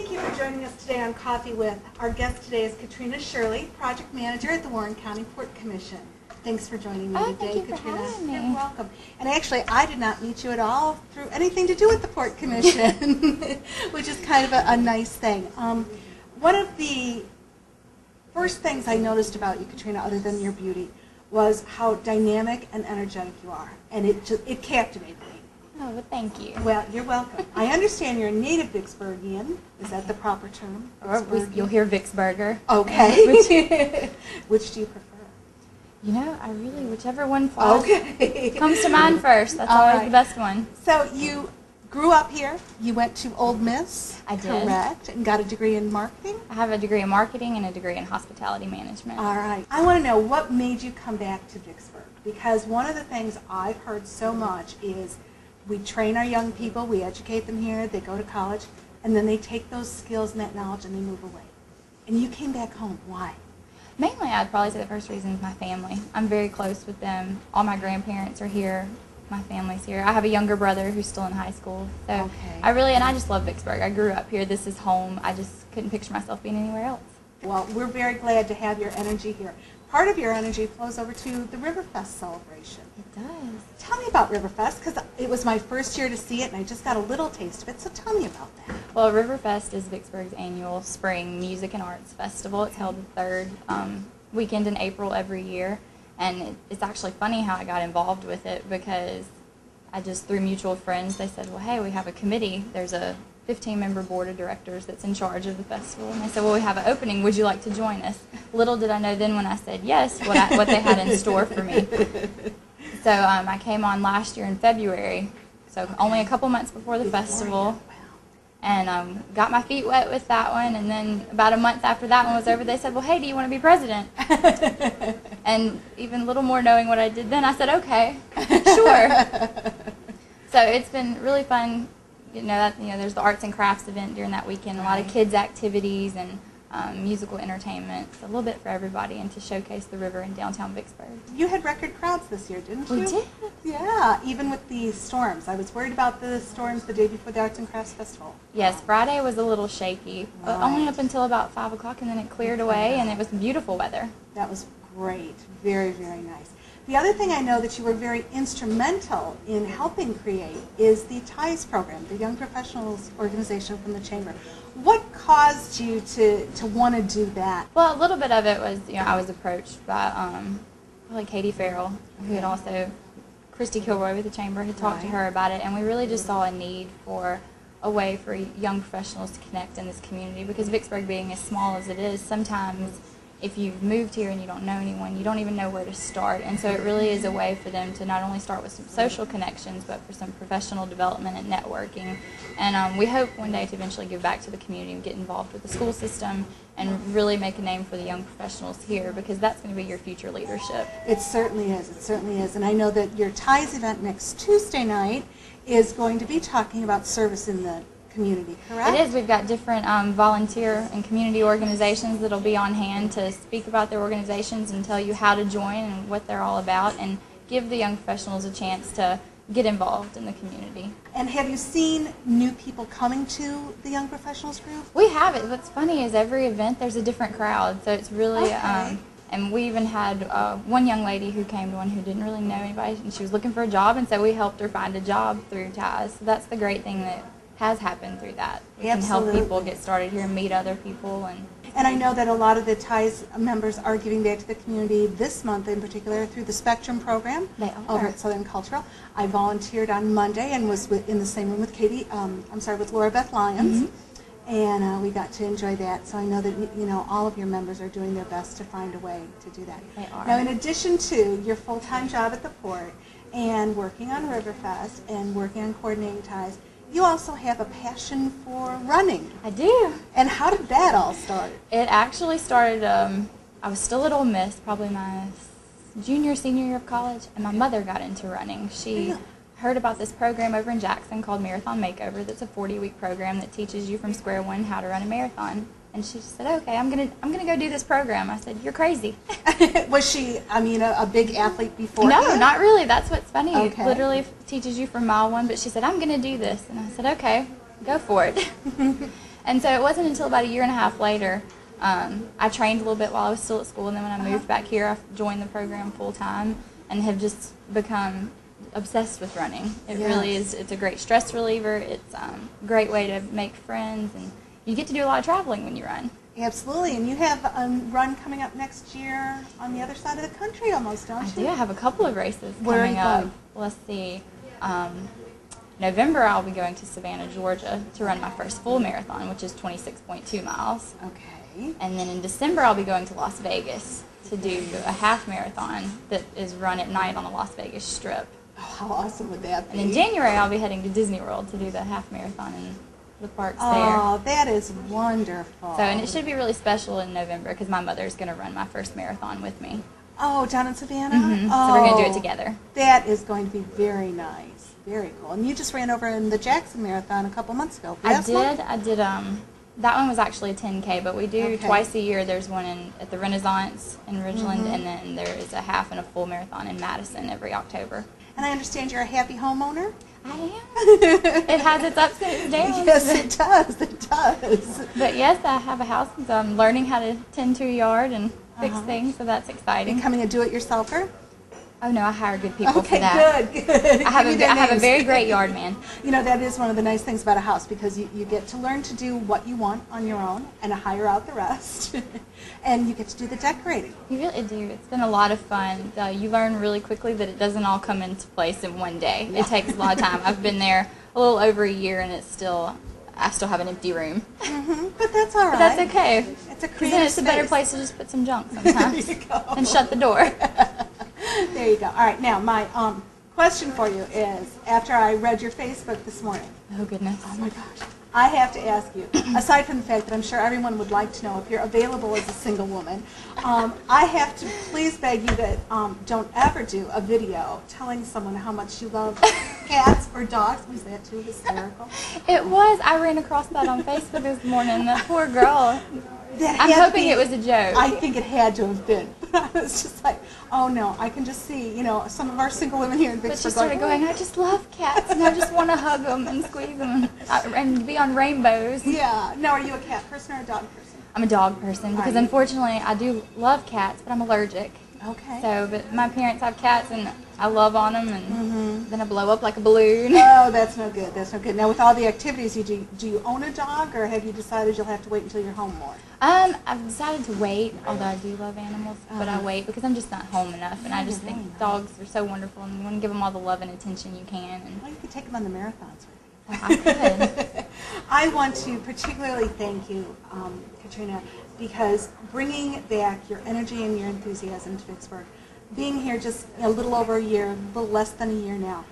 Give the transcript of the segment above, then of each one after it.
Thank you for joining us today on Coffee With. Our guest today is Katrina Shirley, Project Manager at the Warren County Port Commission. Thanks for joining me today, thank you Katrina. for having me. You're welcome. And actually, I did not meet you at all through anything to do with the Port Commission, which is kind of a nice thing. One of the first things I noticed about you, Katrina, other than your beauty, was how dynamic and energetic you are, and it captivated me. Oh, well, thank you. Well, you're welcome. I understand you're a native Vicksburgian. Is that the proper term? You'll hear Vicksburger. Okay. Which do you prefer? You know, whichever one falls, Okay. comes to mind first. That's All always right. the best one. So you grew up here. You went to Ole Miss. I did. Correct. And got a degree in marketing. I have a degree in marketing and a degree in hospitality management. All right. I want to know what made you come back to Vicksburg, because one of the things I've heard so much is we train our young people, we educate them here, they go to college, and then they take those skills and that knowledge and they move away. And you came back home. Why? Mainly, I'd probably say the first reason is my family. I'm very close with them. All my grandparents are here. My family's here. I have a younger brother who's still in high school. So Okay. I just love Vicksburg. I grew up here. This is home. I just couldn't picture myself being anywhere else. Well, we're very glad to have your energy here. Part of your energy flows over to the Riverfest celebration. It does. Tell me about Riverfest, because it was my first year to see it, and I just got a little taste of it, so tell me about that. Well, Riverfest is Vicksburg's annual spring music and arts festival. It's held the third weekend in April every year, and it's actually funny how I got involved with it, because I just, through mutual friends, they said, well, hey, we have a committee. There's a 15-member board of directors that's in charge of the festival. And they said, well, we have an opening. Would you like to join us? Little did I know then when I said yes what they had in store for me. So I came on last year in February, so only a couple months before the festival, and got my feet wet with that one. And then about a month after that one was over, they said, well, hey, do you want to be president? And even a little more knowing what I did then, I said, okay, sure. So it's been really fun. There's the arts and crafts event during that weekend, a lot of kids' activities and musical entertainment, so a little bit for everybody, and to showcase the river in downtown Vicksburg. You had record crowds this year, didn't you? We did. Yeah, even with the storms. I was worried about the storms the day before the Arts and Crafts Festival. Yes, Friday was a little shaky, but only up until about 5 o'clock, and then it cleared away, and it was beautiful weather. That was great. Very, very nice. The other thing I know that you were very instrumental in helping create is the TIES program, the Young Professionals Organization from the Chamber. What caused you to want to do that? Well, a little bit of it was, I was approached by probably Katie Farrell, who had also, Christy Kilroy with the Chamber, had talked to her about it, and we really just saw a need for a way for young professionals to connect in this community, because Vicksburg being as small as it is, sometimes if you've moved here and you don't know anyone, you don't even know where to start. And so it really is a way for them to not only start with some social connections, but for some professional development and networking. And we hope one day to eventually give back to the community and get involved with the school system and really make a name for the young professionals here, because that's going to be your future leadership. It certainly is. It certainly is. And I know that your TIES event next Tuesday night is going to be talking about service in the community, correct? It is. We've got different volunteer and community organizations that will be on hand to speak about their organizations and tell you how to join and what they're all about, and give the young professionals a chance to get involved in the community. And have you seen new people coming to the Young Professionals group? We have it. What's funny is every event there's a different crowd, so it's really and we even had one young lady who came to one who didn't really know anybody, and she was looking for a job, and so we helped her find a job through TIES. So that's the great thing that has happened through that. We can help people get started here and meet other people. And I know that a lot of the TIES members are giving back to the community this month in particular through the Spectrum program over at Southern Cultural. I volunteered on Monday and was in the same room with with Laura Beth Lyons, and we got to enjoy that. So I know that all of your members are doing their best to find a way to do that. They are. Now, in addition to your full-time job at the port and working on Riverfest and working on coordinating TIES, you also have a passion for running. I do. And how did that all start? It actually started, I was still at Ole Miss, probably my senior year of college, and my mother got into running. She heard about this program over in Jackson called Marathon Makeover. That's a 40-week program that teaches you from square one how to run a marathon. And she said, okay, I'm gonna go do this program. I said, you're crazy. Was she, a big athlete before? No, not really. That's what's funny. Okay. It literally teaches you from mile one, but she said, I'm going to do this. And I said, okay, go for it. And so it wasn't until about a year and a half later, I trained a little bit while I was still at school, and then when I moved back here, I joined the program full time and have just become obsessed with running. It really is. It's a great stress reliever. It's a great way to make friends, and you get to do a lot of traveling when you run. Absolutely, and you have a run coming up next year on the other side of the country almost, don't you? I do. I have a couple of races Where coming are you up. going? Let's see. November, I'll be going to Savannah, Georgia to run my first full marathon, which is 26.2 miles. Okay. And then in December, I'll be going to Las Vegas to do a half marathon that is run at night on the Las Vegas Strip. Oh, how awesome would that be? And in January, I'll be heading to Disney World to do the half marathon in the parks there. Oh, that is wonderful. So, and it should be really special in November because my mother's going to run my first marathon with me. Oh, down in Savannah? Mm-hmm. Oh, so we're going to do it together. That is going to be very nice. Very cool. And you just ran over in the Jackson Marathon a couple months ago. I did. That one was actually a 10K, but we do twice a year. There's one at the Renaissance in Ridgeland, and then there is a half and a full marathon in Madison every October. And I understand you're a happy homeowner? I am. It has its ups and its downs. Yes, it does. It does. But yes, I have a house, and so I'm learning how to tend to a yard and fix things, so that's exciting. Becoming a do-it-yourselfer? Oh no, I hire good people for Okay, that. good. I have a very great yard man. You know, that is one of the nice things about a house, because you get to learn to do what you want on your own and hire out the rest. And you get to do the decorating. You really do. It's been a lot of fun. You learn really quickly that it doesn't all come into place in one day. It takes a lot of time. I've been there a little over a year, and I still have an empty room. But that's all right. But that's okay. It's a Because creative then it's a better space. place to just put some junk sometimes There you go. and shut the door. There you go. All right, now my question for you is, after I read your Facebook this morning, Oh goodness. oh my gosh, I have to ask you, aside from the fact that I'm sure everyone would like to know if you're available as a single woman, I have to please beg you that don't ever do a video telling someone how much you love cats or dogs. Was that too hysterical? It was. I ran across that on Facebook this morning. That poor girl. I'm hoping it was a joke. I think it had to have been. I was just like, oh no, I can just see, some of our single women here in Vicksburg. But she started going, I just love cats, and I just want to hug them and squeeze them and be on rainbows. Yeah. Now, are you a cat person or a dog person? I'm a dog person because unfortunately I do love cats, but I'm allergic. Okay. So, but my parents have cats, and I love on them, and then I blow up like a balloon. Oh, that's no good. That's no good. Now, with all the activities you do you own a dog, or have you decided you'll have to wait until you're home more? I've decided to wait, although I do love animals, but I wait because I'm just not home enough, and I just think dogs are so wonderful, and you want to give them all the love and attention you can. And Well, you could take them on the marathons with you. I could. I want to particularly thank you, Katrina, because bringing back your energy and your enthusiasm to Vicksburg, being here just a little over a year, a little less than a year now,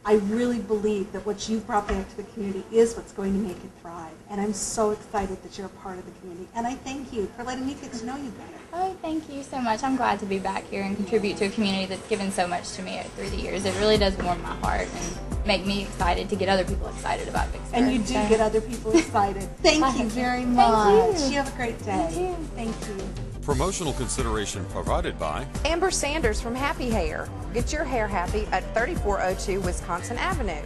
I really believe that what you've brought back to the community is what's going to make it thrive. And I'm so excited that you're a part of the community. And I thank you for letting me get to know you better. Oh, thank you so much. I'm glad to be back here and contribute to a community that's given so much to me through the years. It really does warm my heart and make me excited to get other people excited about Vicksburg. And you do get other people excited. Thank you very much. You have a great day. You too. Thank you. Promotional consideration provided by Amber Sanders from Happy Hair. Get your hair happy at 3402 Wisconsin Avenue.